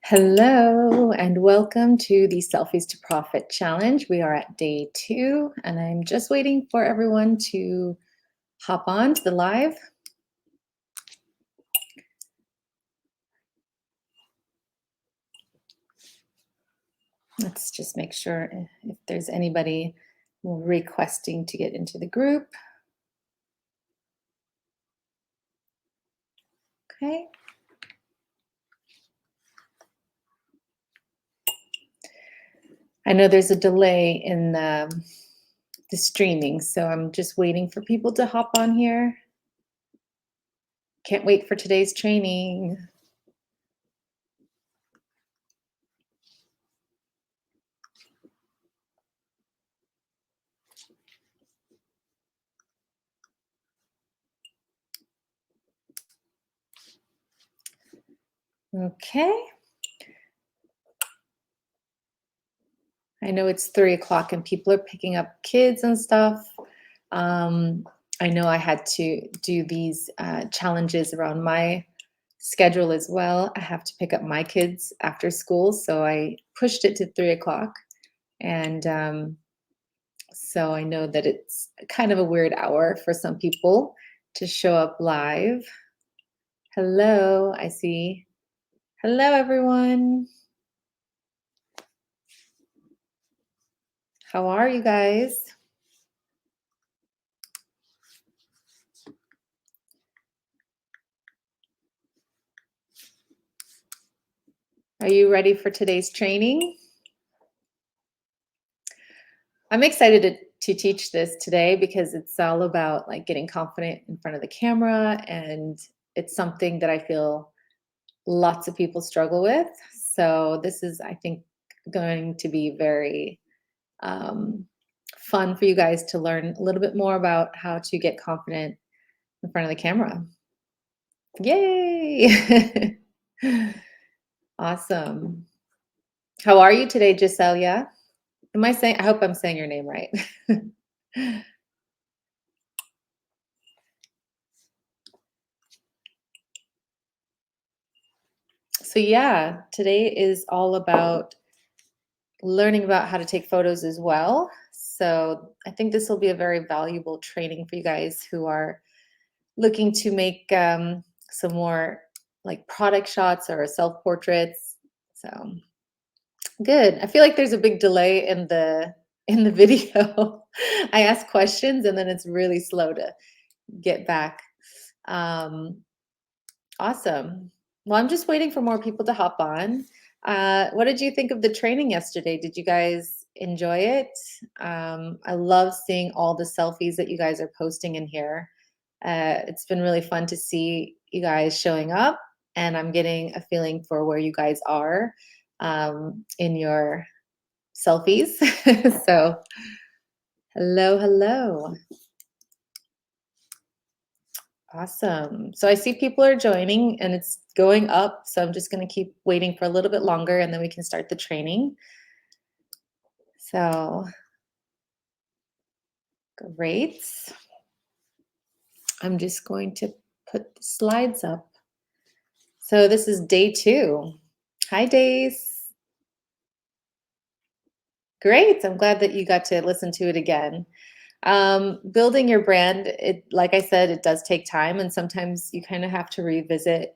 Hello and welcome to the Selfies to Profit Challenge. We are at day 2 and I'm just waiting for everyone to hop on to the live. Let's just make sure if there's anybody requesting to get into the group. Okay. I know there's a delay in the streaming, so I'm just waiting for people to hop on here. Can't wait for today's training. Okay. I know it's 3 o'clock and people are picking up kids and stuff. I know I had to do these challenges around my schedule as well. I have to pick up my kids after school, so I pushed it to 3 o'clock. And so I know that it's kind of a weird hour for some people to show up live. Hello, I see. Hello, everyone. How are you guys? Are you ready for today's training? I'm excited to teach this today because it's all about like getting confident in front of the camera, and it's something that I feel lots of people struggle with. So this is, I think, going to be very fun for you guys to learn a little bit more about how to get confident in front of the camera. Yay! Awesome. How are you today, Giselia? Am I saying? I hope I'm saying your name right. So yeah, today is all about learning about how to take photos as well. So I think this will be a very valuable training for you guys who are looking to make some more like product shots or self-portraits. So good. I feel like there's a big delay in the video. I ask questions and then it's really slow to get back. Um, Awesome. Well, I'm just waiting for more people to hop on. What did you think of the training yesterday? Did you guys enjoy it? I love seeing all the selfies that you guys are posting in here. It's been really fun to see you guys showing up, and I'm getting a feeling for where you guys are in your selfies. So, hello, hello. Awesome. So I see people are joining and it's going up. So I'm just going to keep waiting for a little bit longer and then we can start the training. So great. I'm just going to put the slides up. So this is day 2. Hi, Days. Great. I'm glad that you got to listen to it again. Building your brand, like I said, it does take time, and sometimes you kind of have to revisit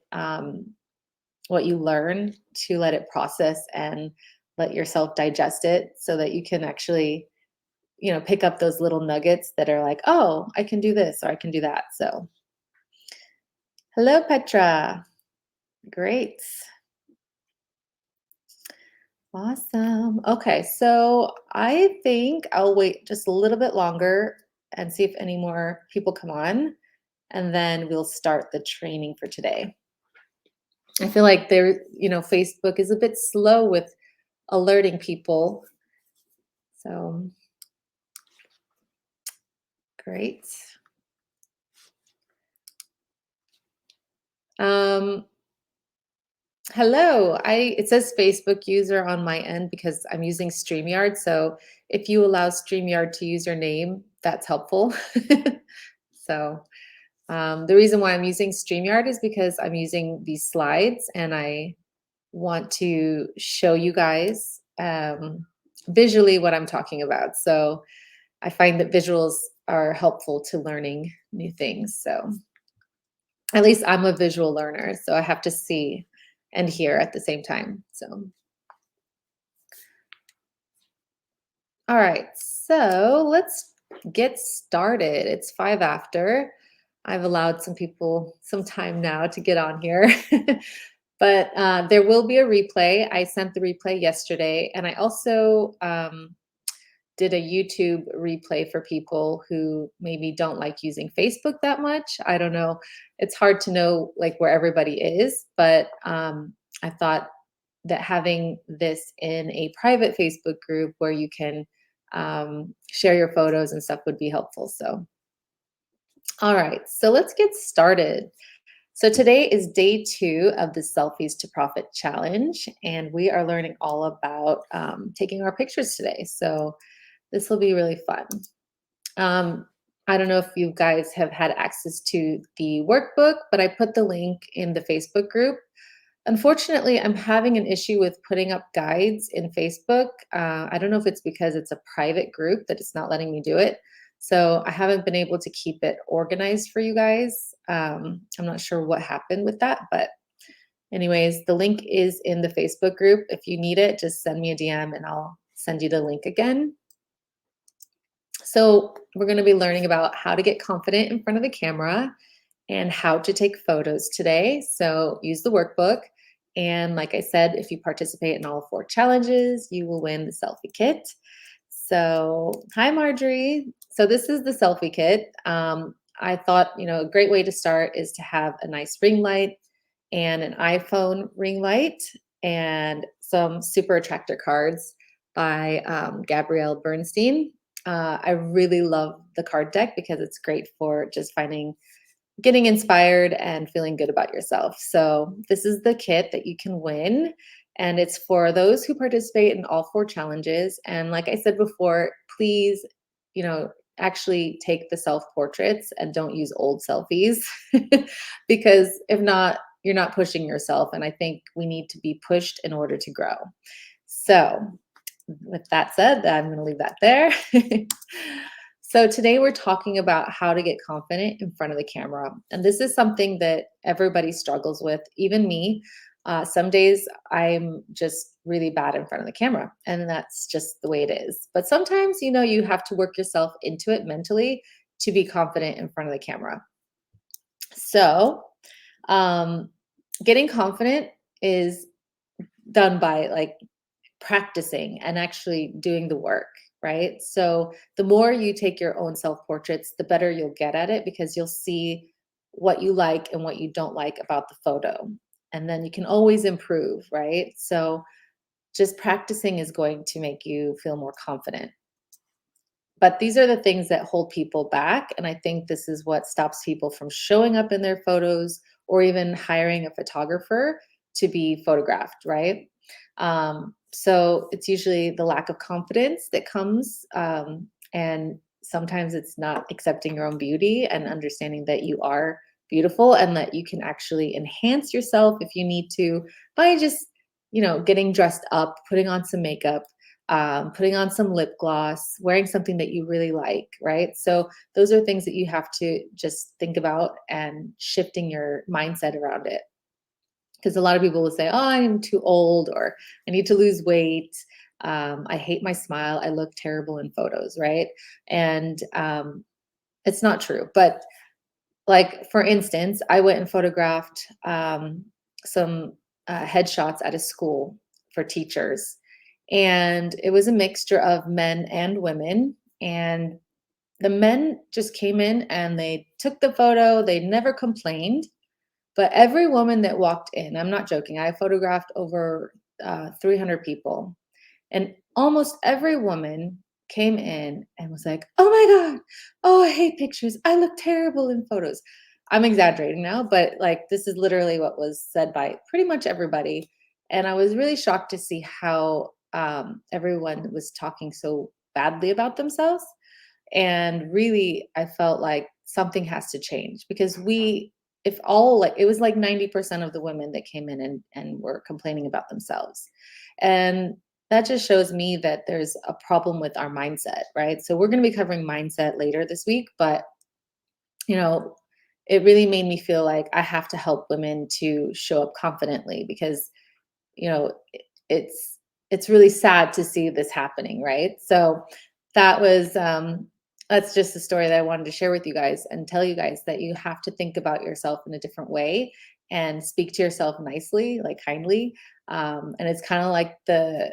what you learn to let it process and let yourself digest it so that you can actually, pick up those little nuggets that are like, oh, I can do this or I can do that. So, hello, Petra. Great. Awesome. Okay, so I think I'll wait just a little bit longer and see if any more people come on, and then we'll start the training for today. I feel like Facebook is a bit slow with alerting people. So great. Um, Hello. It says Facebook user on my end because I'm using StreamYard. So if you allow StreamYard to use your name, that's helpful. So the reason why I'm using StreamYard is because I'm using these slides and I want to show you guys visually what I'm talking about. So I find that visuals are helpful to learning new things. So at least I'm a visual learner, so I have to see and hear at the same time. So, all right, so let's get started. It's 5 after. I've allowed some people some time now to get on here. But there will be a replay. I sent the replay yesterday, and I also did a YouTube replay for people who maybe don't like using Facebook that much. I don't know. It's hard to know like where everybody is, but I thought that having this in a private Facebook group where you can share your photos and stuff would be helpful. So, all right, so let's get started. So today is day 2 of the Selfies to Profit Challenge, and we are learning all about taking our pictures today. So this will be really fun. Um, I don't know if you guys have had access to the workbook, but I put the link in the Facebook group. Unfortunately, I'm having an issue with putting up guides in Facebook. I don't know if it's because it's a private group that it's not letting me do it. So I haven't been able to keep it organized for you guys. I'm not sure what happened with that, but anyways, the link is in the Facebook group. If you need it, just send me a DM and I'll send you the link again. So we're going to be learning about how to get confident in front of the camera and how to take photos today. So use the workbook. And like I said, if you participate in all 4 challenges, you will win the selfie kit. So hi, Marjorie. So this is the selfie kit. I thought, a great way to start is to have a nice ring light and an iPhone ring light and some super attractor cards by Gabrielle Bernstein. I really love the card deck because it's great for just getting inspired and feeling good about yourself. So this is the kit that you can win, and it's for those who participate in all 4 challenges. And like I said before, please, actually take the self portraits and don't use old selfies because if not, you're not pushing yourself. And I think we need to be pushed in order to grow. So with that said, I'm going to leave that there. So today we're talking about how to get confident in front of the camera. And this is something that everybody struggles with, even me. Some days I'm just really bad in front of the camera, and that's just the way it is. But sometimes, you have to work yourself into it mentally to be confident in front of the camera. So, getting confident is done by like practicing and actually doing the work, right? So the more you take your own self portraits, the better you'll get at it because you'll see what you like and what you don't like about the photo. And then you can always improve, right? So just practicing is going to make you feel more confident. But these are the things that hold people back. And I think this is what stops people from showing up in their photos or even hiring a photographer to be photographed, right? So it's usually the lack of confidence that comes. And sometimes it's not accepting your own beauty and understanding that you are beautiful and that you can actually enhance yourself if you need to by just, getting dressed up, putting on some makeup, putting on some lip gloss, wearing something that you really like, right? So those are things that you have to just think about and shifting your mindset around it. Because a lot of people will say, oh, I'm too old or I need to lose weight. I hate my smile. I look terrible in photos, right? And it's not true. But like, for instance, I went and photographed some headshots at a school for teachers. And it was a mixture of men and women. And the men just came in and they took the photo. They never complained. But every woman that walked in, I'm not joking, I photographed over 300 people. And almost every woman came in and was like, oh my God, oh, I hate pictures. I look terrible in photos. I'm exaggerating now, but like this is literally what was said by pretty much everybody. And I was really shocked to see how everyone was talking so badly about themselves. And really, I felt like something has to change because we if all like it was like 90% of the women that came in and were complaining about themselves. And that just shows me that there's a problem with our mindset, right? So we're going to be covering mindset later this week, but you know, it really made me feel like I have to help women to show up confidently because you know it's really sad to see this happening, right? So that was that's just a story that I wanted to share with you guys and tell you guys that you have to think about yourself in a different way and speak to yourself nicely, like kindly. And it's kind of like the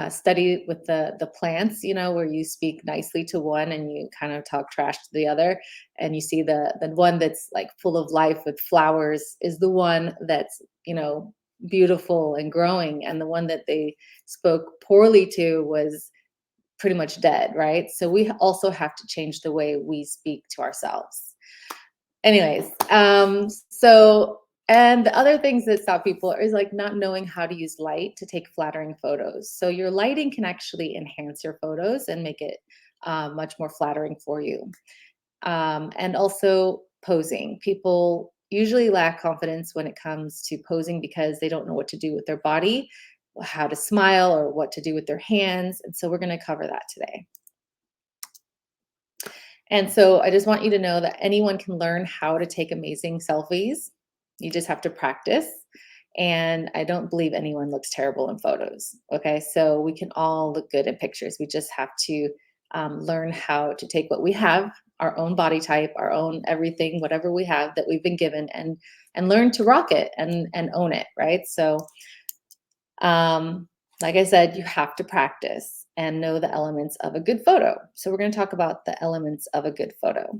study with the plants, you know, where you speak nicely to one and you kind of talk trash to the other, and you see the one that's like full of life with flowers is the one that's, you know, beautiful and growing, and the one that they spoke poorly to was pretty much dead, right? So we also have to change the way we speak to ourselves. Anyways, so and the other things that stop people is like not knowing how to use light to take flattering photos. So your lighting can actually enhance your photos and make it much more flattering for you. And also posing. People usually lack confidence when it comes to posing because they don't know what to do with their body, how to smile, or what to do with their hands. And so we're going to cover that today. And so I just want you to know that anyone can learn how to take amazing selfies. You just have to practice. And I don't believe anyone looks terrible in photos. Okay. So we can all look good in pictures. We just have to learn how to take what we have, our own body type, our own everything, whatever we have that we've been given, and learn to rock it and own it. Right. So um, like I said, you have to practice and know the elements of a good photo. So we're going to talk about the elements of a good photo.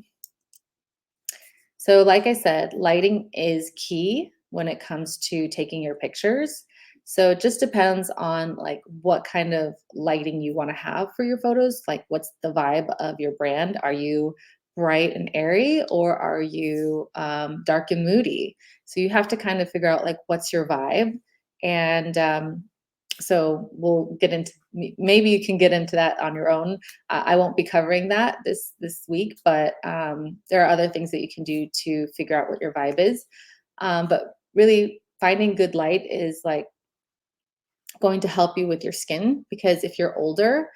So like I said, lighting is key when it comes to taking your pictures. So it just depends on like what kind of lighting you want to have for your photos. Like what's the vibe of your brand? Are you bright and airy, or are you dark and moody? So you have to kind of figure out like what's your vibe. And so we'll get into, maybe you can get into that on your own. I won't be covering that this week, but there are other things that you can do to figure out what your vibe is. But really finding good light is like going to help you with your skin, because if you're older,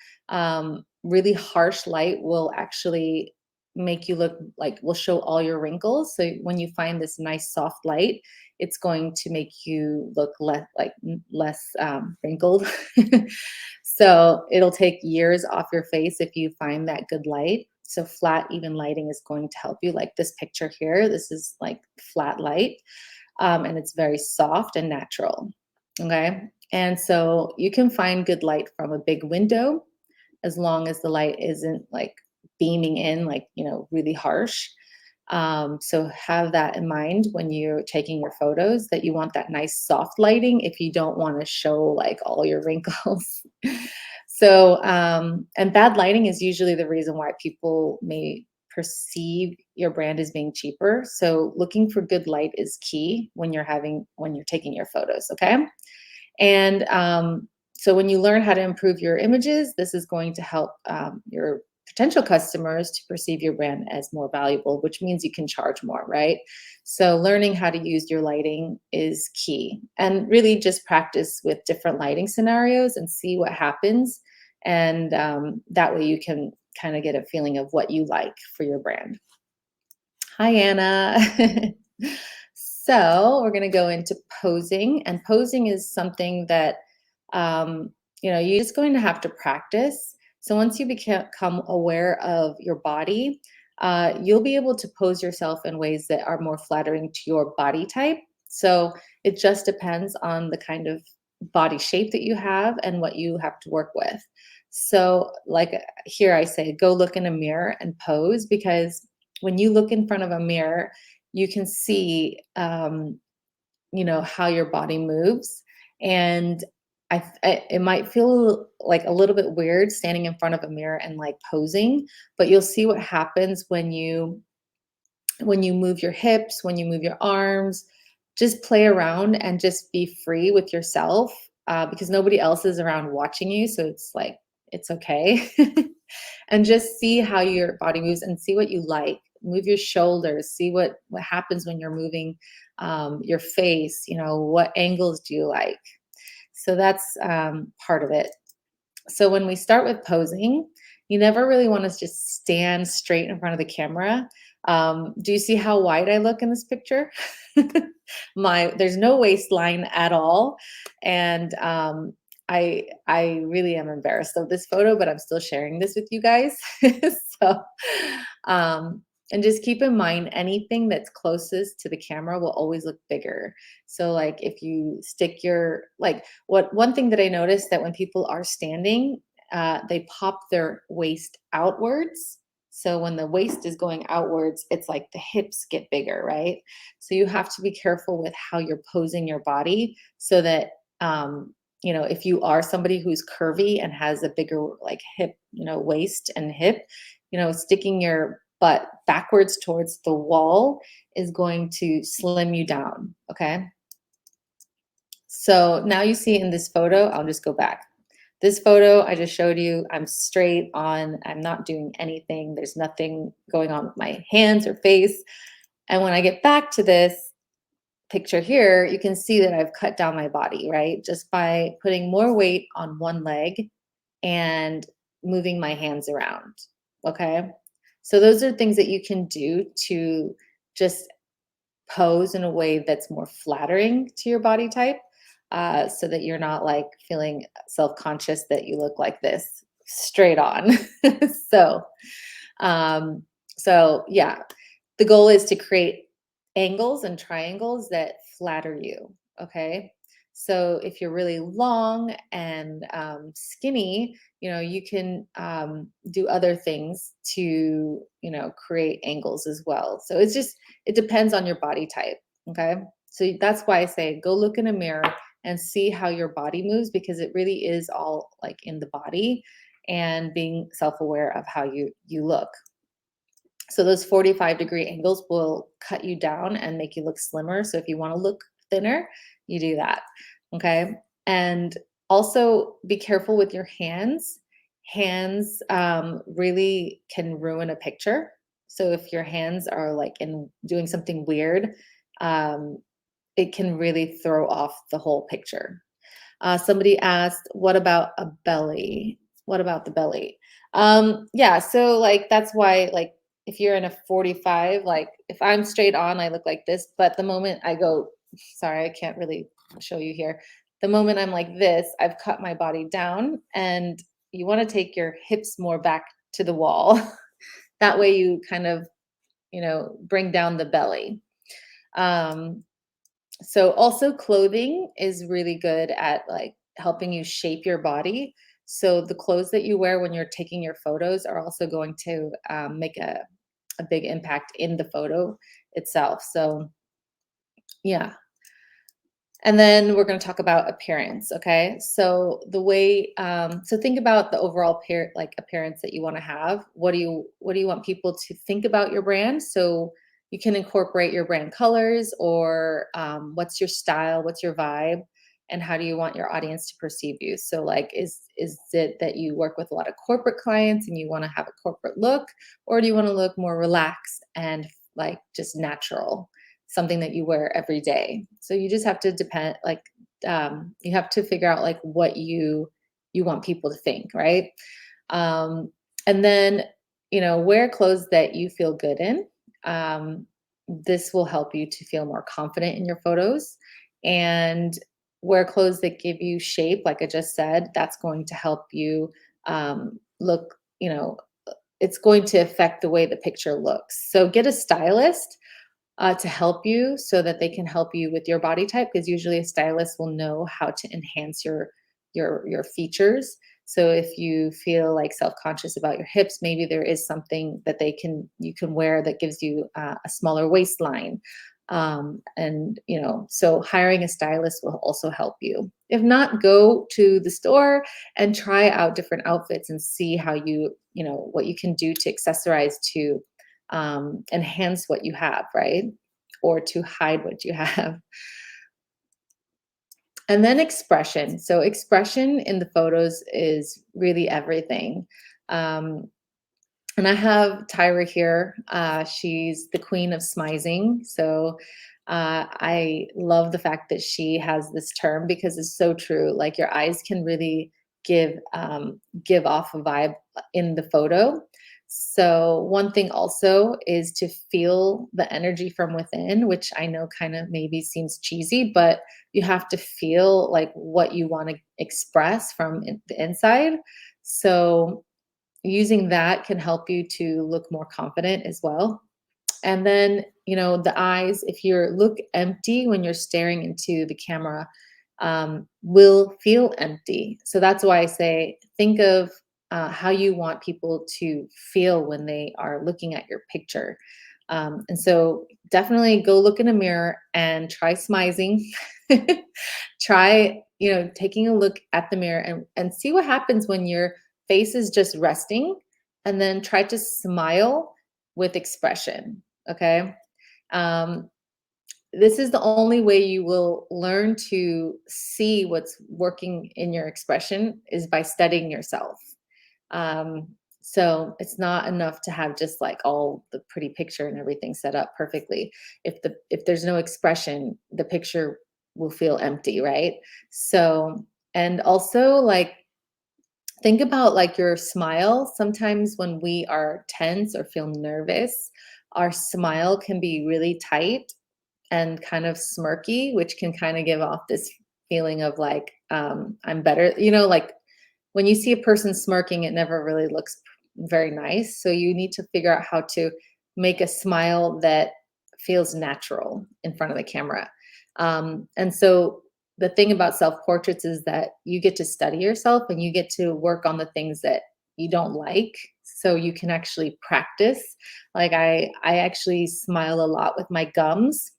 really harsh light will actually make you look like, will show all your wrinkles. So when you find this nice soft light, it's going to make you look less wrinkled. So it'll take years off your face if you find that good light. So flat, even lighting is going to help you. Like this picture here, this is like flat light, and it's very soft and natural. Okay. And so you can find good light from a big window as long as the light isn't like beaming in, like, you know, really harsh. So have that in mind when you're taking your photos, that you want that nice soft lighting if you don't want to show like all your wrinkles. So, and bad lighting is usually the reason why people may perceive your brand as being cheaper. So looking for good light is key when you're taking your photos. Okay. And so when you learn how to improve your images, this is going to help your potential customers to perceive your brand as more valuable, which means you can charge more, right? So learning how to use your lighting is key, and really just practice with different lighting scenarios and see what happens. And that way you can kind of get a feeling of what you like for your brand. Hi, Anna. So we're going to go into posing, and posing is something that you're just going to have to practice. So once you become aware of your body, you'll be able to pose yourself in ways that are more flattering to your body type. So it just depends on the kind of body shape that you have and what you have to work with. So like here I say, go look in a mirror and pose, because when you look in front of a mirror, you can see, how your body moves. And it might feel like a little bit weird standing in front of a mirror and like posing, but you'll see what happens when you move your hips, when you move your arms. Just play around and just be free with yourself, because nobody else is around watching you. So it's like, it's okay. And just see how your body moves and see what you like. move your shoulders, see what happens when you're moving your face. What angles do you like? So that's part of it. So when we start with posing, you never really want to just stand straight in front of the camera. Do you see how wide I look in this picture? There's no waistline at all, and I really am embarrassed of this photo, but I'm still sharing this with you guys. so, um, and just keep in mind anything that's closest to the camera will always look bigger. So, like if you stick your one thing that I noticed that when people are standing, they pop their waist outwards. So when the waist is going outwards, it's like the hips get bigger, right? So you have to be careful with how you're posing your body so that if you are somebody who's curvy and has a bigger like hip, waist and hip, sticking your butt backwards towards the wall is going to slim you down. Okay. So now you see in this photo, I'll just go back. This photo I just showed you, I'm straight on, I'm not doing anything. There's nothing going on with my hands or face. And when I get back to this picture here, you can see that I've cut down my body, right? Just by putting more weight on one leg and moving my hands around. Okay. So those are things that you can do to just pose in a way that's more flattering to your body type, so that you're not like feeling self-conscious that you look like this straight on. so um yeah, the goal is to create angles and triangles that flatter you. Okay. So if you're really long and skinny, you can do other things to, create angles as well. So it depends on your body type. Okay. So that's why I say go look in a mirror and see how your body moves, because it really is all like in the body, and being self-aware of how you look. So those 45-degree angles will cut you down and make you look slimmer. So if you want to look thinner, you do that. Okay. And also be careful with your hands. Hands really can ruin a picture. So if your hands are like in doing something weird, um, it can really throw off the whole picture. Somebody asked, what about a belly? What about the belly? Yeah, so like that's why, like, if you're in a 45, like if I'm straight on, I look like this. But the moment I go, sorry, I can't really show you here. The moment I'm like this, I've cut my body down, and you want to take your hips more back to the wall. That way you kind of, bring down the belly. Um, so also clothing is really good at like helping you shape your body. So the clothes that you wear when you're taking your photos are also going to make a big impact in the photo itself. So yeah. And then we're going to talk about appearance. Okay. So the way, so think about the overall appearance that you want to have. What do you want people to think about your brand? So you can incorporate your brand colors, or what's your style, what's your vibe, and how do you want your audience to perceive you? So like, is it that you work with a lot of corporate clients and you want to have a corporate look, or do you want to look more relaxed and like just natural? Something that you wear every day. So you just have to you have to figure out like what you want people to think, right? Um, and then wear clothes that you feel good in. Um, this will help you to feel more confident in your photos, and wear clothes that give you shape, like I just said. That's going to help you look. It's going to affect the way the picture looks. So get a stylist to help you so that they can help you with your body type, because usually a stylist will know how to enhance your features. So if you feel like self-conscious about your hips, maybe there is something that you can wear that gives you a smaller waistline. And so hiring a stylist will also help you. If not, go to the store and try out different outfits and see how what you can do to accessorize to enhance what you have, right? Or to hide what you have. And then expression. So expression in the photos is really everything. Um, And I have Tyra here. She's the queen of smizing. So I love the fact that she has this term because it's so true. Like your eyes can really give off a vibe in the photo. So one thing also is to feel the energy from within, which I know kind of maybe seems cheesy, but you have to feel like what you want to express from the inside. So using that can help you to look more confident as well. And then, the eyes, if you look empty when you're staring into the camera, will feel empty. So that's why I say, think of how you want people to feel when they are looking at your picture. And so definitely go look in a mirror and try smizing. Try, taking a look at the mirror and see what happens when your face is just resting, and then try to smile with expression. Okay. Um, this is the only way you will learn to see what's working in your expression is by studying yourself. Um, so it's not enough to have just like all the pretty picture and everything set up perfectly. If there's no expression, the picture will feel empty, right? So, and also like think about like your smile. Sometimes when we are tense or feel nervous, our smile can be really tight and kind of smirky, which can kind of give off this feeling of like, I'm better. Like when you see a person smirking, it never really looks very nice. So you need to figure out how to make a smile that feels natural in front of the camera. And so the thing about self portraits is that you get to study yourself and you get to work on the things that you don't like. So you can actually practice. Like I actually smile a lot with my gums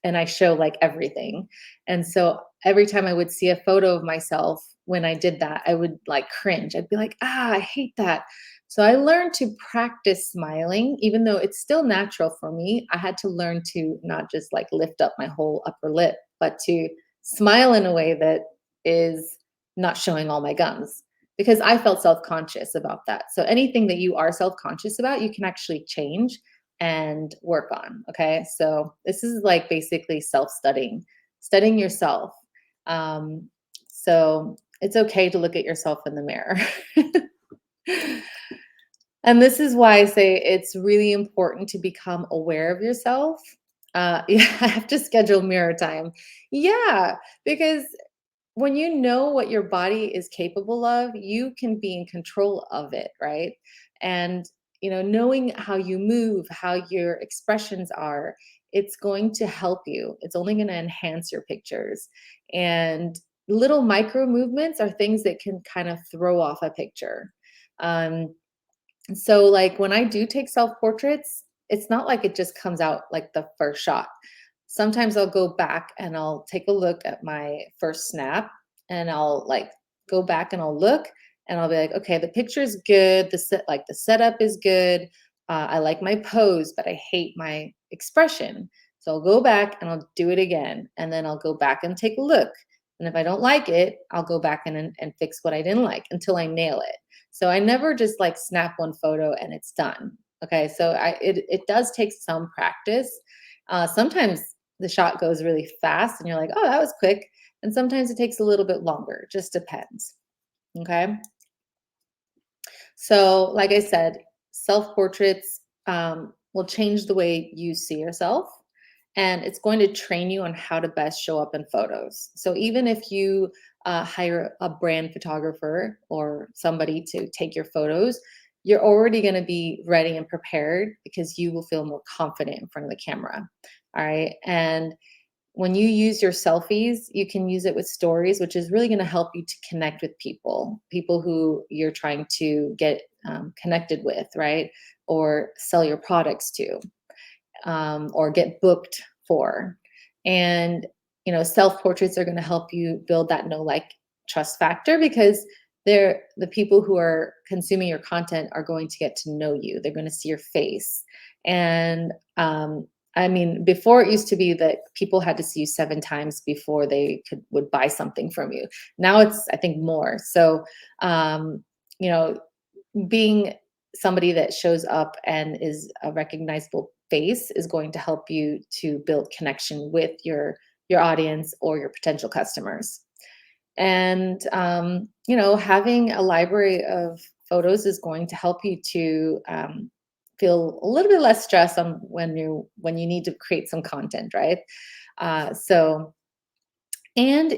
and I show like everything. And so every time I would see a photo of myself when I did that, I would like cringe. I'd be like, I hate that. So I learned to practice smiling, even though it's still natural for me. I had to learn to not just like lift up my whole upper lip, but to smile in a way that is not showing all my gums because I felt self conscious about that. So anything that you are self conscious about, you can actually change and work on. Okay. So this is like basically self studying, studying yourself. Um, so it's okay to look at yourself in the mirror. And this is why I say it's really important to become aware of yourself. Yeah, I have to schedule mirror time. Yeah, because when you know what your body is capable of, you can be in control of it, right? And knowing how you move, how your expressions are, it's going to help you. It's only going to enhance your pictures. And little micro movements are things that can kind of throw off a picture. Um, so like when I do take self-portraits, it's not like it just comes out like the first shot. Sometimes I'll go back and I'll take a look at my first snap and I'll like go back and I'll look and I'll be like, okay, the picture is good. The setup is good. I like my pose, but I hate my expression. So I'll go back and I'll do it again. And then I'll go back and take a look. And if I don't like it, I'll go back and fix what I didn't like until I nail it. So I never just like snap one photo and it's done. Okay, so it does take some practice. Sometimes the shot goes really fast and you're like, oh, that was quick. And sometimes it takes a little bit longer. Just depends. Okay. So, like I said, self portraits will change the way you see yourself, and it's going to train you on how to best show up in photos. So, even if you hire a brand photographer or somebody to take your photos, you're already going to be ready and prepared because you will feel more confident in front of the camera. All right. And when you use your selfies, you can use it with stories, which is really going to help you to connect with people who you're trying to get connected with, right? Or sell your products to, or get booked for. And, self portraits are going to help you build that know, like, trust factor because the people who are consuming your content are going to get to know you. They're going to see your face. And, I mean, before it used to be that people had to see you 7 times before they would buy something from you. Now it's, I think, more. So, um, you know, being somebody that shows up and is a recognizable face is going to help you to build connection with your audience or your potential customers. And having a library of photos is going to help you to feel a little bit less stress on when you need to create some content, right? So and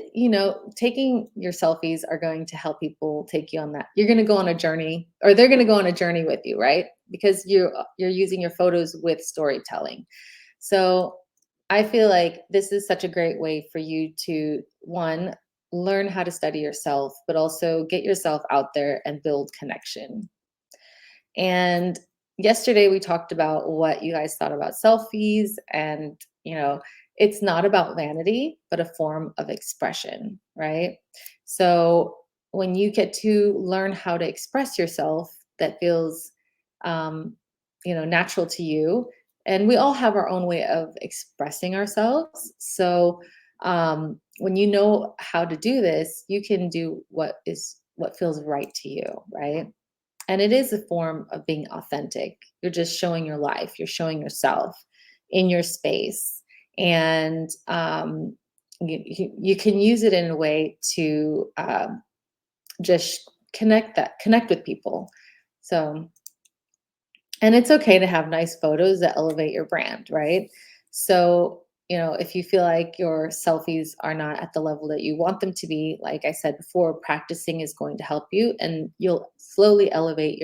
taking your selfies are going to help people take you on that. You're going to go on a journey, or they're going to go on a journey with you, right? Because you're using your photos with storytelling. So I feel like this is such a great way for you to, one, learn how to study yourself, but also get yourself out there and build connection. And yesterday we talked about what you guys thought about selfies, and it's not about vanity, but a form of expression, right? So when you get to learn how to express yourself, that feels um, natural to you. And we all have our own way of expressing ourselves. So when you know how to do this, you can do what feels right to you, right? And it is a form of being authentic. You're just showing your life, you're showing yourself in your space. And you can use it in a way to just connect with people. So, and it's okay to have nice photos that elevate your brand, right? So, if you feel like your selfies are not at the level that you want them to be, like I said before, practicing is going to help you, and you'll slowly elevate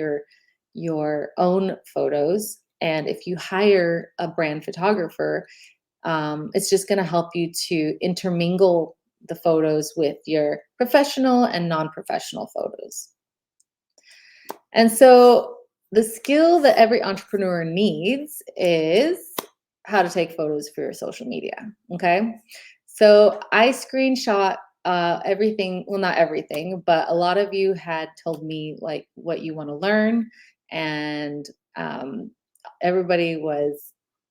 your own photos. And if you hire a brand photographer, it's just going to help you to intermingle the photos with your professional and non-professional photos. And so the skill that every entrepreneur needs is how to take photos for your social media. Okay. So I screenshot everything. Well, not everything, but a lot of you had told me like what you want to learn. And um, everybody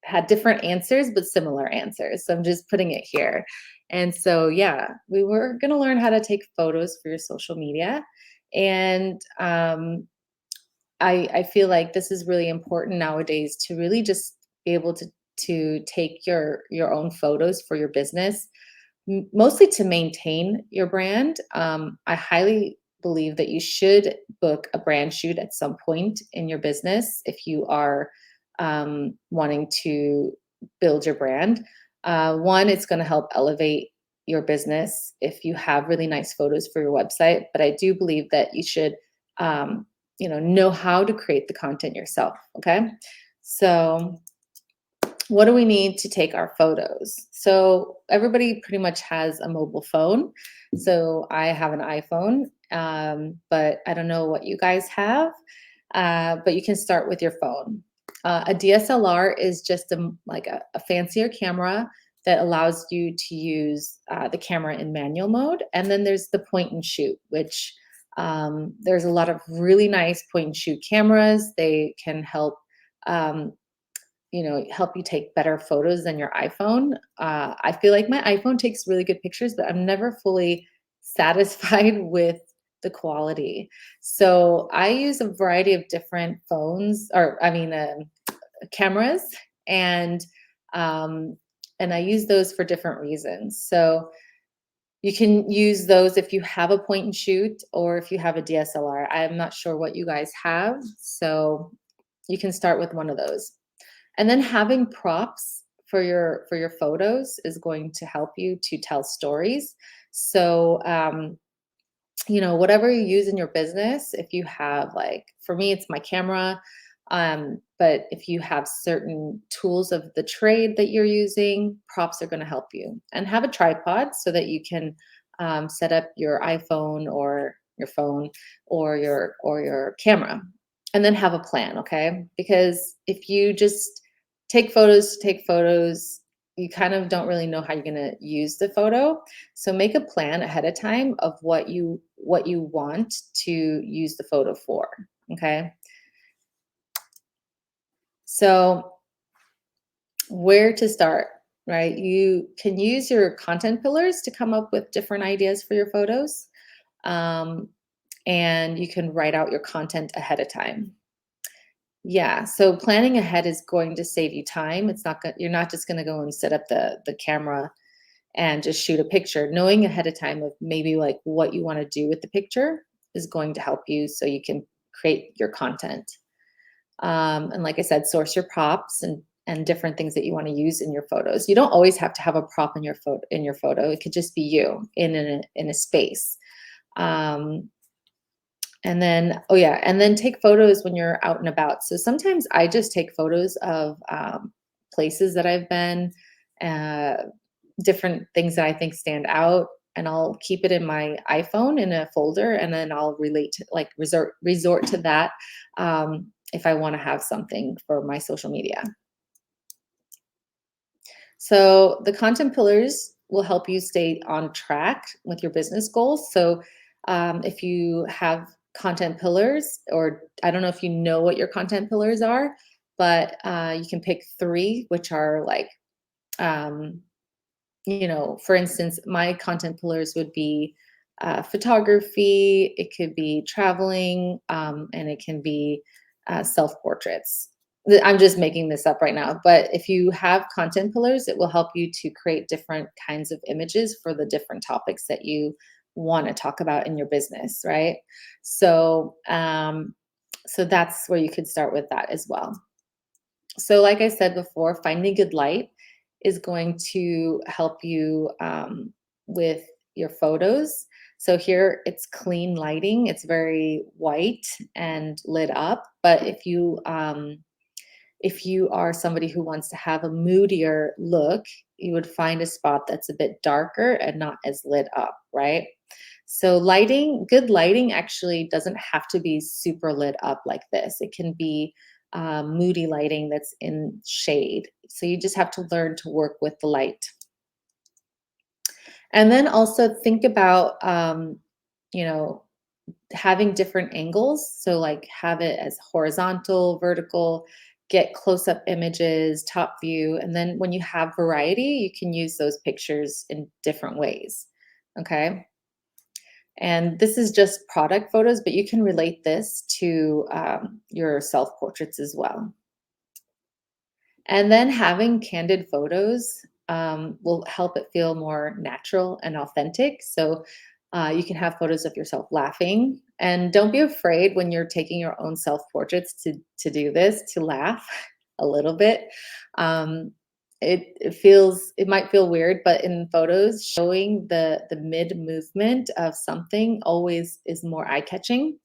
had different answers, but similar answers. So I'm just putting it here. And so, yeah, we were going to learn how to take photos for your social media. And I feel like this is really important nowadays to really just be able to take your own photos for your business, mostly to maintain your brand. I highly believe that you should book a brand shoot at some point in your business if you are wanting to build your brand. One, it's going to help elevate your business if you have really nice photos for your website. But I do believe that you should know how to create the content yourself. Okay. So what do we need to take our photos? So everybody pretty much has a mobile phone. So I have an iPhone, but I don't know what you guys have. But you can start with your phone. A DSLR is just a fancier camera that allows you to use the camera in manual mode. And then there's the point and shoot, which there's a lot of really nice point and shoot cameras. They can help you take better photos than your iPhone. I feel like my iPhone takes really good pictures, but I'm never fully satisfied with the quality. So I use a variety of different phones, or I mean, cameras, and um, and I use those for different reasons. So you can use those if you have a point and shoot, or if you have a DSLR. I'm not sure what you guys have, so you can start with one of those. And then having props for your photos is going to help you to tell stories. So whatever you use in your business, if you have, like, for me it's my camera, but if you have certain tools of the trade that you're using, props are going to help you. And have a tripod so that you can set up your iPhone or your phone or your camera. And then have a plan. Okay, because if you just take photos to take photos, you kind of don't really know how you're going to use the photo. So make a plan ahead of time of what you want to use the photo for. Okay. So where to start, right? You can use your content pillars to come up with different ideas for your photos. Um, and you can write out your content ahead of time. Yeah, so planning ahead is going to save you time. You're not just going to go and set up the camera and just shoot a picture. Knowing ahead of time of maybe like what you want to do with the picture is going to help you so you can create your content. And like I said, source your props and different things that you want to use in your photos. You don't always have to have a prop in your photo. It could just be you in a space. Um, and then, oh yeah, and then take photos when you're out and about. So sometimes I just take photos of places that I've been, uh, different things that I think stand out, and I'll keep it in my iPhone in a folder, and then I'll resort to that if I want to have something for my social media. So the content pillars will help you stay on track with your business goals. So if you have content pillars, or I don't know if you know what your content pillars are, but you can pick three, which are like, um, for instance, my content pillars would be photography, it could be traveling, and it can be self portraits. I'm just making this up right now, but if you have content pillars, it will help you to create different kinds of images for the different topics that you want to talk about in your business, right? So, so that's where you could start with that as well. So, like I said before, finding good light is going to help you with your photos. So here it's clean lighting. It's very white and lit up. But if you are somebody who wants to have a moodier look, you would find a spot that's a bit darker and not as lit up, right? So good lighting actually doesn't have to be super lit up like this. It can be moody lighting that's in shade. So you just have to learn to work with the light. And then also think about, you know, having different angles. So like have it as horizontal, vertical, get close up images, top view. And then when you have variety, you can use those pictures in different ways. Okay. And this is just product photos, but you can relate this to your self portraits as well. And then having candid photos will help it feel more natural and authentic. So you can have photos of yourself laughing. And don't be afraid when you're taking your own self portraits to do this, to laugh a little bit. Um, it might feel weird, but in photos, showing the mid movement of something always is more eye catching.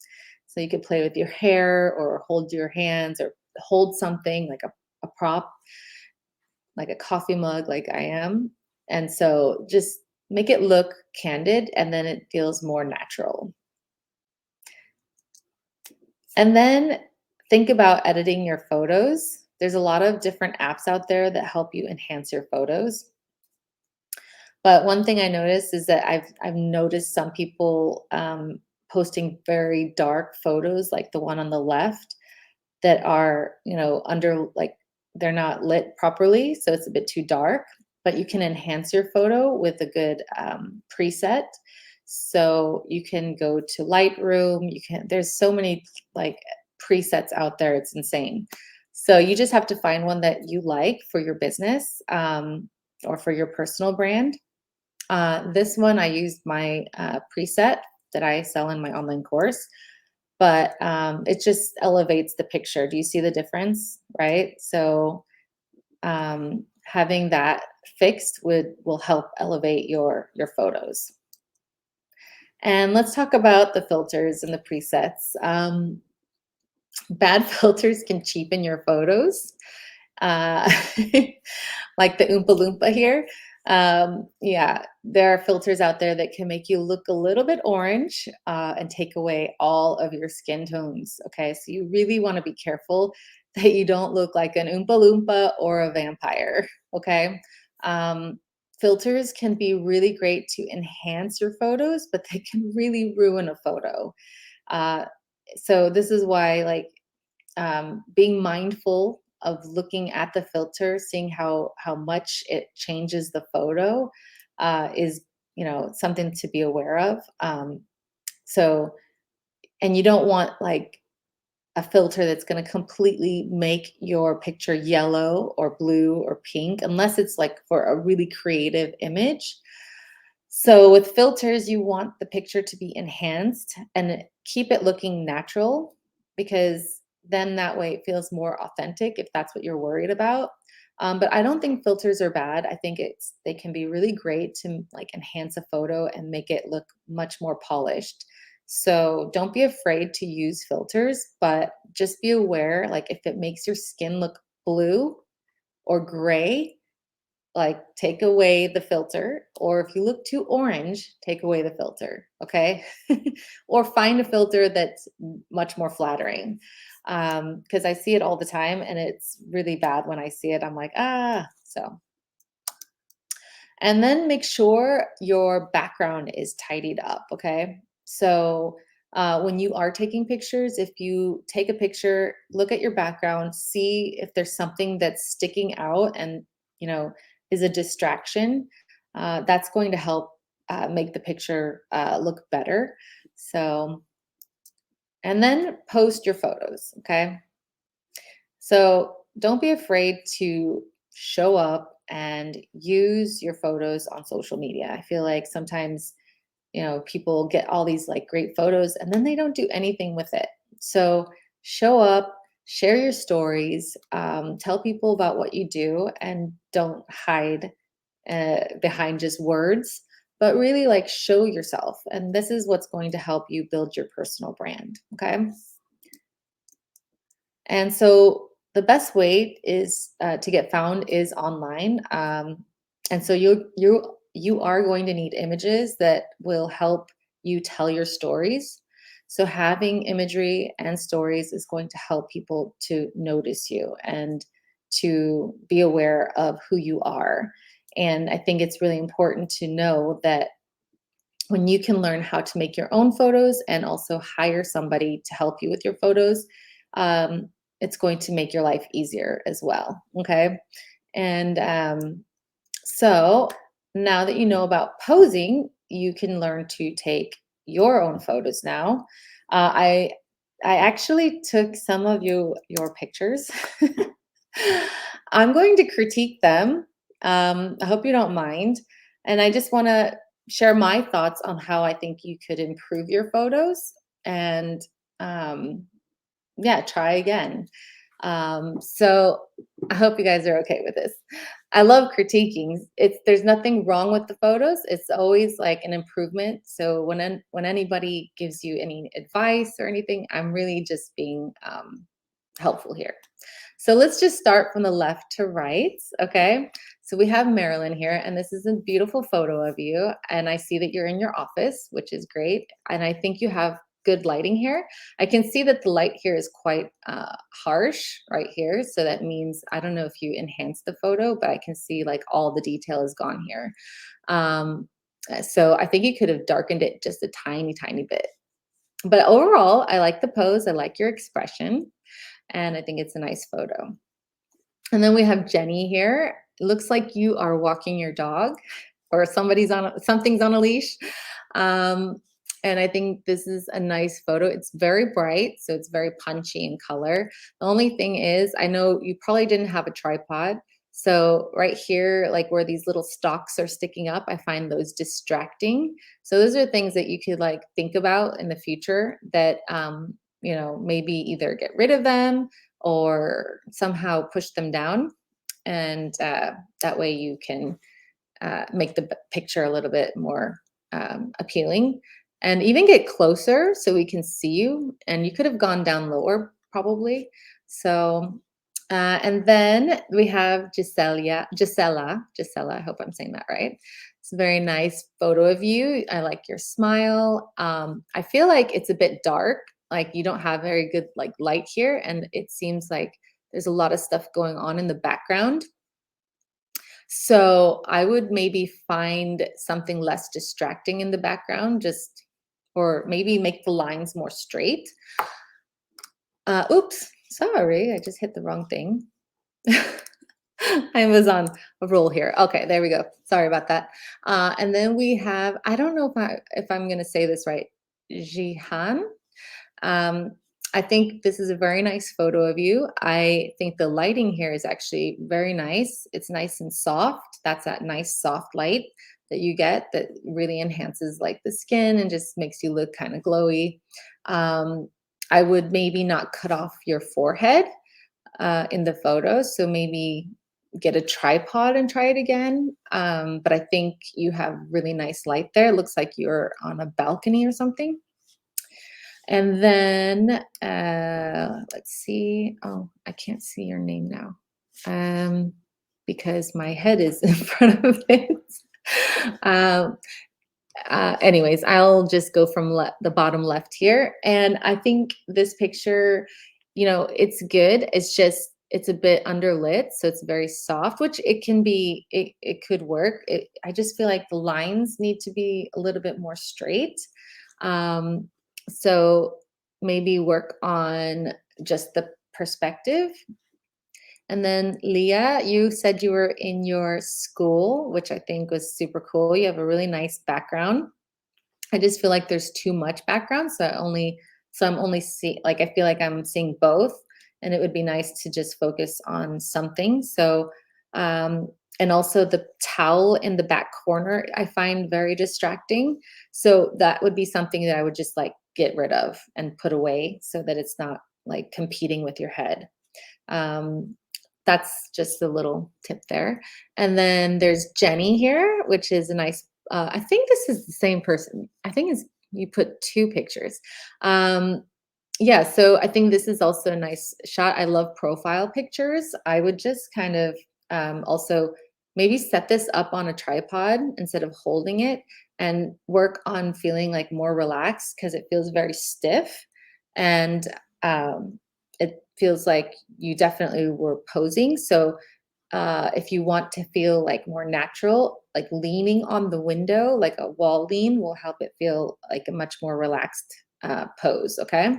So you could play with your hair or hold your hands or hold something like a prop, like a coffee mug, like I am. And so just make it look candid and then it feels more natural. And then think about editing your photos. There's a lot of different apps out there that help you enhance your photos. But one thing I noticed is that I've noticed some people posting very dark photos, like the one on the left, that are, under like they're not lit properly, so it's a bit too dark, but you can enhance your photo with a good preset. So you can go to Lightroom, there's so many like presets out there, it's insane. So you just have to find one that you like for your business or for your personal brand. This one I used my preset that I sell in my online course, but it just elevates the picture. Do you see the difference? Right. So having that fixed will help elevate your photos. And let's talk about the filters and the presets. Bad filters can cheapen your photos, uh, like the Oompa Loompa here. Yeah, there are filters out there that can make you look a little bit orange and take away all of your skin tones. Okay, so you really want to be careful that you don't look like an Oompa Loompa or a vampire. Okay. Um, Filters can be really great to enhance your photos, but they can really ruin a photo. Uh, so this is why, like, being mindful of looking at the filter, seeing how much it changes the photo, is something to be aware of. So, and you don't want like a filter that's going to completely make your picture yellow or blue or pink, unless it's like for a really creative image. So with filters, you want the picture to be enhanced and keep it looking natural, because then that way it feels more authentic if that's what you're worried about. But I don't think filters are bad. I think they can be really great to like enhance a photo and make it look much more polished. So don't be afraid to use filters, but just be aware, like if it makes your skin look blue or gray, like take away the filter, or if you look too orange, take away the filter, okay? Or find a filter that's much more flattering. Because I see it all the time and it's really bad when I see it. I'm like, so. And then make sure your background is tidied up, okay? So when you are taking pictures, if you take a picture, look at your background, see if there's something that's sticking out and, you know, is a distraction. That's going to help make the picture look better. So, and then post your photos, okay? So don't be afraid to show up and use your photos on social media. I feel like sometimes, people get all these like great photos and then they don't do anything with it. So show up, share your stories, tell people about what you do, and don't hide behind just words, but really like show yourself. And this is what's going to help you build your personal brand. Okay. And so the best way is to get found is online. And so you are going to need images that will help you tell your stories. So having imagery and stories is going to help people to notice you and to be aware of who you are. And I think it's really important to know that when you can learn how to make your own photos and also hire somebody to help you with your photos, um, it's going to make your life easier as well. Okay. And so now that you know about posing, you can learn to take your own photos now. I actually took some of your pictures. I'm going to critique them. I hope you don't mind. And I just want to share my thoughts on how I think you could improve your photos and um, yeah, try again. So I hope you guys are okay with this. I love critiquing. There's nothing wrong with the photos. It's always like an improvement. So when anybody gives you any advice or anything, I'm really just being helpful here. So let's just start from the left to right, okay? So we have Marilyn here, and this is a beautiful photo of you. And I see that you're in your office, which is great. And I think you have good lighting here. I can see that the light here is quite harsh right here. So that means, I don't know if you enhanced the photo, but I can see like all the detail is gone here. Um, so I think you could have darkened it just a tiny, tiny bit. But overall, I like the pose. I like your expression. And I think it's a nice photo. And then we have Jenny here. It looks like you are walking your dog or something's on a leash. Um, and I think this is a nice photo. It's very bright, so it's very punchy in color. The only thing is, I know you probably didn't have a tripod. So right here, like where these little stalks are sticking up, I find those distracting. So those are things that you could like think about in the future that maybe either get rid of them or somehow push them down. And that way you can make the picture a little bit more appealing and even get closer so we can see you. And you could have gone down lower probably. So, and then we have Gisela, I hope I'm saying that right. It's a very nice photo of you. I like your smile. I feel like it's a bit dark, like you don't have very good like light here. And it seems like there's a lot of stuff going on in the background. So I would maybe find something less distracting in the background, or maybe make the lines more straight. Oops, sorry, I just hit the wrong thing. I was on a roll here. Okay, there we go. Sorry about that. And then we have, I don't know if I'm going to say this right, Jihan. Um, I think this is a very nice photo of you. I think the lighting here is actually very nice. It's nice and soft. That's that nice soft light that you get that really enhances like the skin and just makes you look kind of glowy. Um, I would maybe not cut off your forehead in the photo. So maybe get a tripod and try it again. But I think you have really nice light there. It looks like you're on a balcony or something. And then let's see. Oh, I can't see your name now because my head is in front of it. um, Anyways, I'll just go from the bottom left here. And I think this picture, it's good. It's just, it's a bit underlit. So it's very soft, which it can be, it could work. I just feel like the lines need to be a little bit more straight. Um, so maybe work on just the perspective. And then Leah, you said you were in your school, which I think was super cool. You have a really nice background. I just feel like there's too much background, so I'm only see like, I feel like I'm seeing both, and it would be nice to just focus on something. So, and also the towel in the back corner, I find very distracting. So that would be something that I would just, like, get rid of and put away so that it's not, like, competing with your head. Um, that's just a little tip there. And then there's Jenny here, which is a nice. I think this is the same person. I think it's you put two pictures. Um, yeah, so I think this is also a nice shot. I love profile pictures. I would just kind of also maybe set this up on a tripod instead of holding it and work on feeling like more relaxed because it feels very stiff. And it feels like you definitely were posing. So if you want to feel like more natural, like leaning on the window, like a wall lean, will help it feel like a much more relaxed pose. Okay.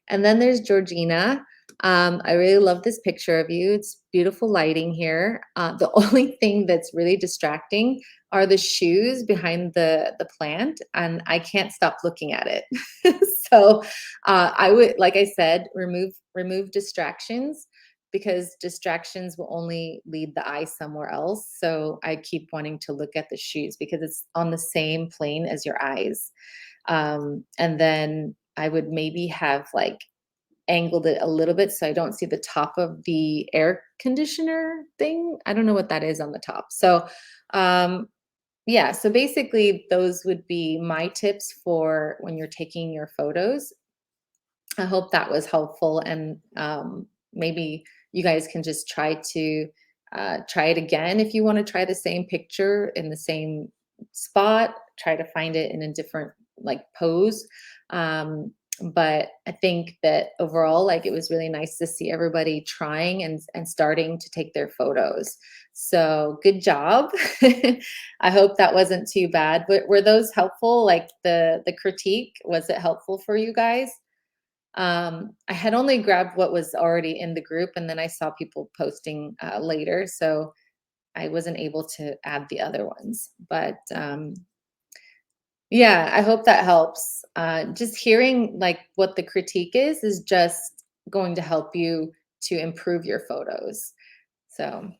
And then there's Georgina. I really love this picture of you. It's beautiful lighting here. The only thing that's really distracting are the shoes behind the plant, and I can't stop looking at it. So I would, like I said, remove distractions because distractions will only lead the eye somewhere else. So I keep wanting to look at the shoes because it's on the same plane as your eyes. And then I would maybe have like angled it a little bit so I don't see the top of the air conditioner thing. I don't know what that is on the top. So, yeah, so basically, those would be my tips for when you're taking your photos. I hope that was helpful, and maybe you guys can just try it again if you want to try the same picture in the same spot. Try to find it in a different like pose. Um, but I think that overall, like it was really nice to see everybody trying and starting to take their photos. So good job. I hope that wasn't too bad. Were those helpful? Like the critique, was it helpful for you guys? I had only grabbed what was already in the group, and then I saw people posting later, so I wasn't able to add the other ones. But yeah, I hope that helps. Just hearing like what the critique is just going to help you to improve your photos. So,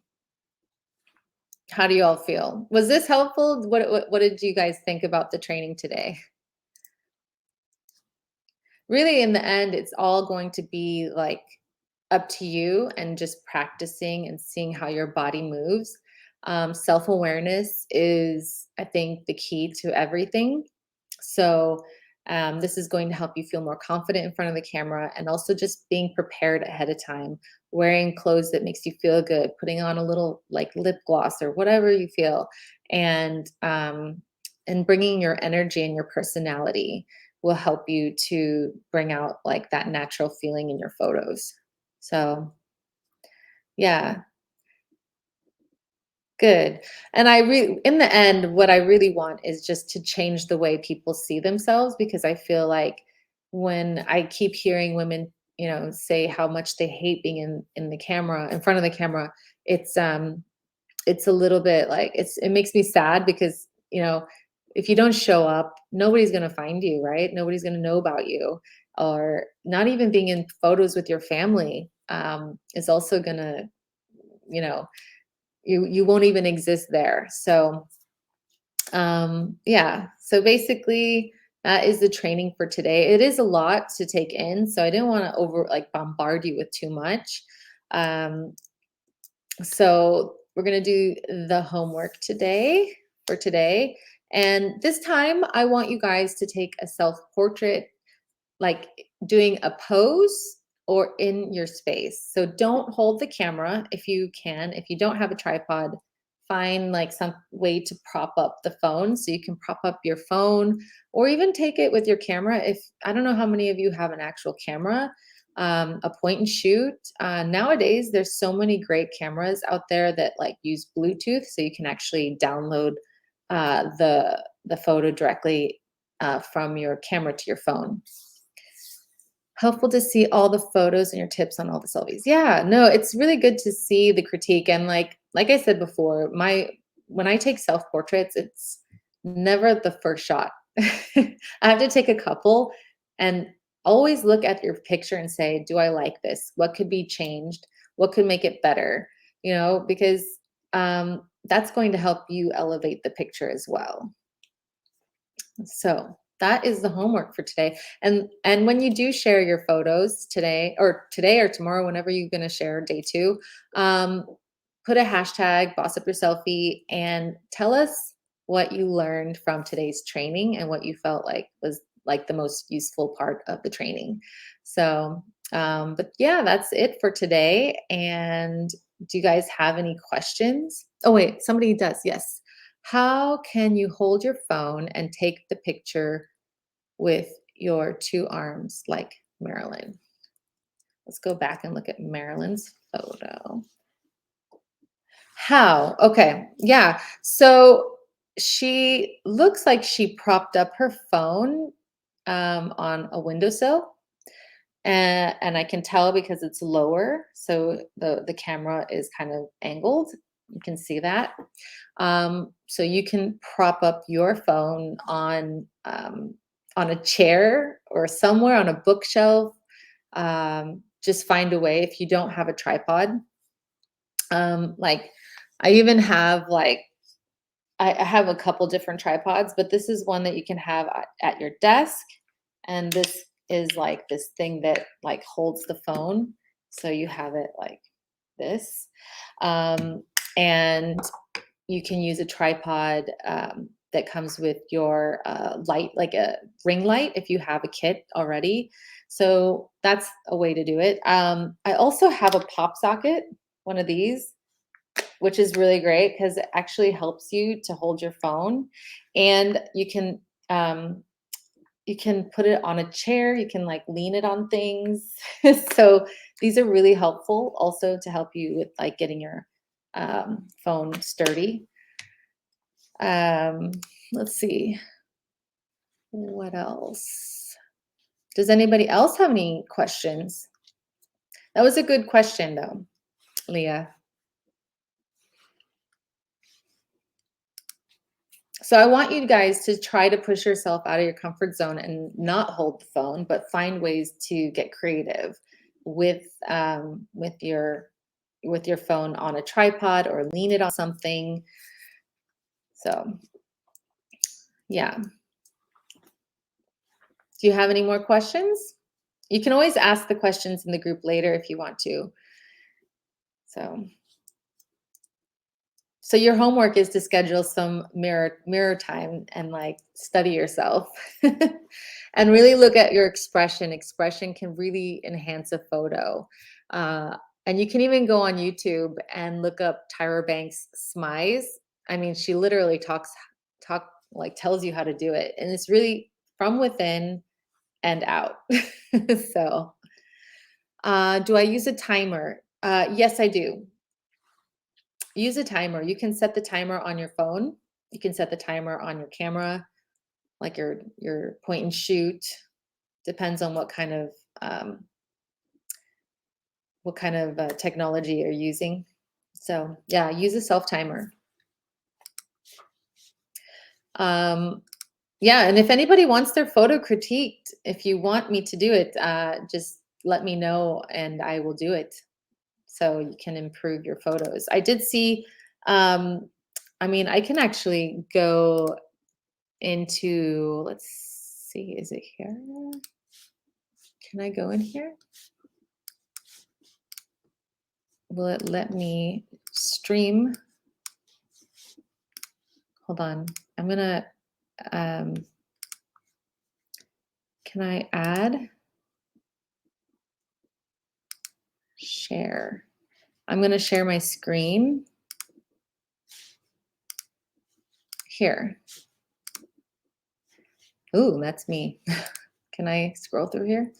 how do you all feel? Was this helpful? What did you guys think about the training today? Really, in the end, it's all going to be like up to you and just practicing and seeing how your body moves. Self awareness is, I think, the key to everything. So, this is going to help you feel more confident in front of the camera and also just being prepared ahead of time, wearing clothes that makes you feel good, putting on a little like lip gloss or whatever you feel, and bringing your energy and your personality will help you to bring out like that natural feeling in your photos. So, yeah, good. And in the end, what I really want is just to change the way people see themselves because I feel like when I keep hearing women, say how much they hate being in the camera, in front of the camera, it's it's a little bit like it makes me sad because, if you don't show up, nobody's going to find you, right? Nobody's going to know about you. or not even being in photos with your family is also gonna, you know, you won't even exist there. So yeah, so basically that is the training for today. It is a lot to take in, so I didn't want to over like bombard you with too much. Um, so we're gonna do the homework today for today. And this time I want you guys to take a self-portrait, like doing a pose or in your space. So don't hold the camera if you can. If you don't have a tripod, find like some way to prop up the phone so you can prop up your phone or even take it with your camera. If I don't know how many of you have an actual camera, a point and shoot. Nowadays, there's so many great cameras out there that like use Bluetooth, so you can actually download the photo directly from your camera to your phone. Helpful to see all the photos and your tips on all the selfies. Yeah, no, it's really good to see the critique. And like I said before, my when I take self-portraits, it's never the first shot. I have to take a couple and always look at your picture and say, do I like this? What could be changed? What could make it better? Because that's going to help you elevate the picture as well. So that is the homework for today. And when you do share your photos today or tomorrow, whenever you're going to share day two, um, put a hashtag boss up your selfie and tell us what you learned from today's training and what you felt like was like the most useful part of the training. So but yeah, that's it for today. And do you guys have any questions? Oh wait, somebody does. Yes. How can you hold your phone and take the picture with your two arms like Marilyn? Let's go back and look at Marilyn's photo. How? Okay. Yeah. So she looks like she propped up her phone on a windowsill. And I can tell because it's lower. So the camera is kind of angled. You can see that. So you can prop up your phone on a chair or somewhere on a bookshelf. Just find a way if you don't have a tripod. Like I even have I have a couple different tripods, but this is one that you can have at your desk, and this is like this thing that like holds the phone, so you have it like this. And you can use a tripod that comes with your light, like a ring light, if you have a kit already. So that's a way to do it. I also have a pop socket, one of these, which is really great because it actually helps you to hold your phone, and you can put it on a chair, you can like lean it on things. So these are really helpful also to help you with like getting your phone sturdy. Um, let's see, what else? Does anybody else have any questions? That was a good question though, Leah. So I want you guys to try to push yourself out of your comfort zone and not hold the phone, but find ways to get creative with with your phone on a tripod or lean it on something. So yeah. Do you have any more questions? You can always ask the questions in the group later if you want to. So your homework is to schedule some mirror time and like study yourself and really look at your expression. Expression can really enhance a photo. And you can even go on YouTube and look up Tyra Banks' smize. I mean, she literally talk like tells you how to do it. And it's really from within and out. So do I use a timer? Yes, I do. Use a timer. You can set the timer on your phone. You can set the timer on your camera, like your point and shoot. Depends on what kind of technology you're using. So yeah, use a self timer. Yeah, and if anybody wants their photo critiqued, if you want me to do it, just let me know and I will do it so you can improve your photos. I did see, um, I mean, I can actually go into, let's see, is it here? Can I go in here? Will it let me stream? Hold on. I'm gonna, um, can I add? Share. I'm gonna share my screen here. Ooh, that's me. Can I scroll through here?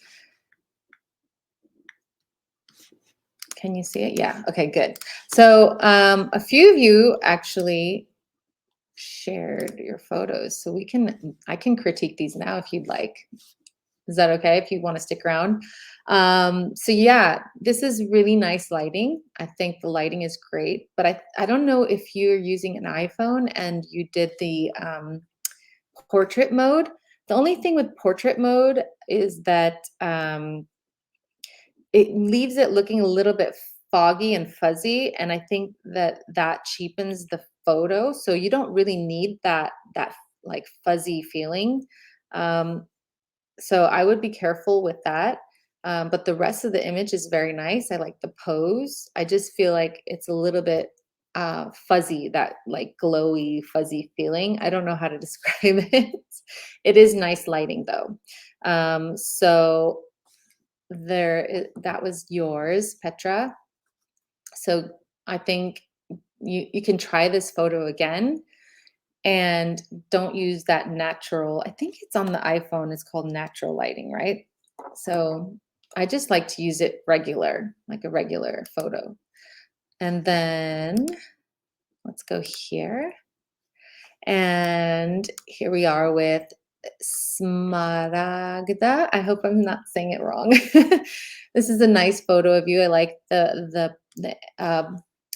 Can you see it? Yeah. Okay, good. So a few of you actually shared your photos. So I can critique these now if you'd like. Is that okay if you want to stick around? So yeah, this is really nice lighting. I think the lighting is great, but I don't know if you're using an iPhone and you did the portrait mode. The only thing with portrait mode is that it leaves it looking a little bit foggy and fuzzy, and I think that that cheapens the photo, so you don't really need that, like, fuzzy feeling, um, so I would be careful with that, but the rest of the image is very nice. I like the pose. I just feel like it's a little bit, fuzzy, that, like, glowy, fuzzy feeling. I don't know how to describe it. It is nice lighting, though. So that was yours, Petra. So I think you can try this photo again and don't use that natural. I think it's on the iPhone. It's called natural lighting, right? So I just like to use it regular, like a regular photo. And then let's go here. And here we are with Smaragda. I hope I'm not saying it wrong. This is a nice photo of you. I like the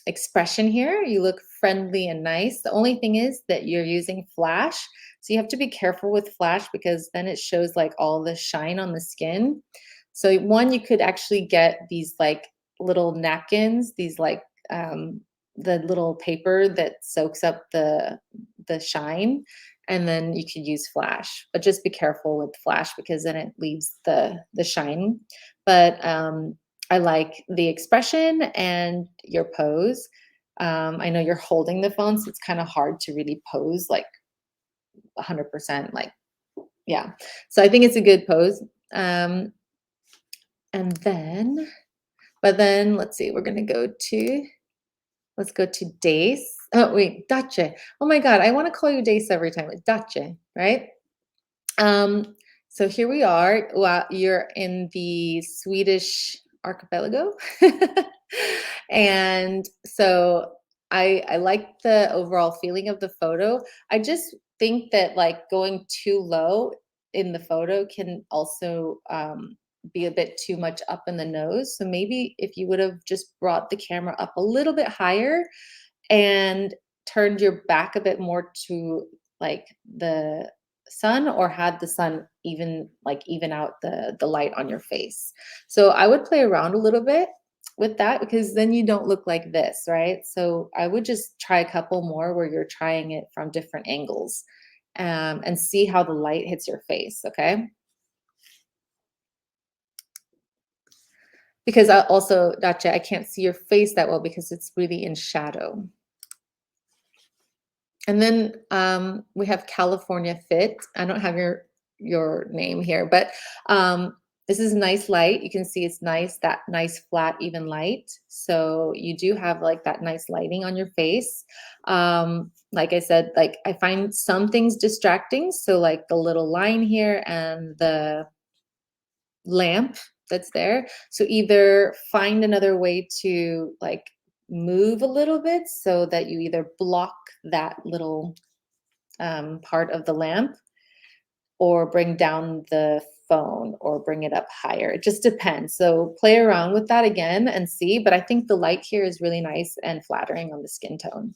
expression here. You look friendly and nice. The only thing is that you're using flash. So you have to be careful with flash because then it shows like all the shine on the skin. So one, you could actually get these like little napkins, these like the little paper that soaks up the shine, and then you could use flash, but just be careful with flash because then it leaves the shine. But I like the expression and your pose. I know you're holding the phone, so it's kind of hard to really pose like 100%, like, yeah, so I think it's a good pose. um and then but then let's see, we're going to go to, let's go to Dace. Oh, wait, Dace. Oh my God, I want to call you Dace every time. It's Dace, right? Um, so here we are. Well, you're in the Swedish archipelago. And so I like the overall feeling of the photo. I just think that like going too low in the photo can also be a bit too much up in the nose. So maybe if you would have just brought the camera up a little bit higher and turned your back a bit more to like the sun, or had the sun even out the light on your face. So I would play around a little bit with that because then you don't look like this, right? So I would just try a couple more where you're trying it from different angles, and see how the light hits your face, okay? Because I also, Dacha, I can't see your face that well because it's really in shadow. And then we have California Fit. I don't have your name here, but this is nice light. You can see it's nice, that nice flat, even light. So you do have like that nice lighting on your face. Like I said, like I find some things distracting. So like the little line here and the lamp that's there. So either find another way to like move a little bit so that you either block that little part of the lamp, or bring down the phone or bring it up higher. It just depends. So play around with that again and see. But I think the light here is really nice and flattering on the skin tone.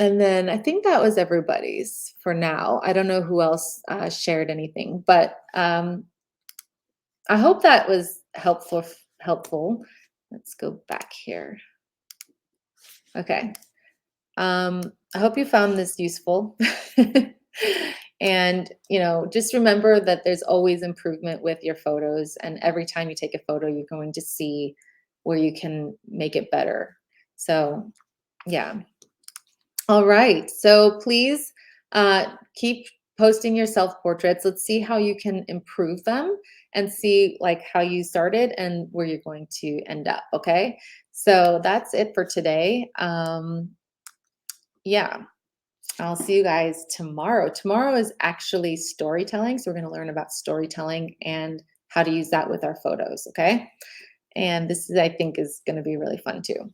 And then I think that was everybody's for now. I don't know who else shared anything, but I hope that was helpful. Helpful. Let's go back here. Okay. I hope you found this useful. And, just remember that there's always improvement with your photos. And every time you take a photo, you're going to see where you can make it better. So, yeah. All right. So please keep posting your self portraits. Let's see how you can improve them and see like how you started and where you're going to end up. Okay. So that's it for today. Yeah. I'll see you guys tomorrow. Tomorrow is actually storytelling. So we're going to learn about storytelling and how to use that with our photos. Okay. And this is, I think, is going to be really fun too.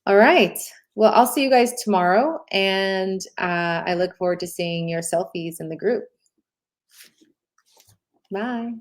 All right. Well, I'll see you guys tomorrow. And I look forward to seeing your selfies in the group. Bye.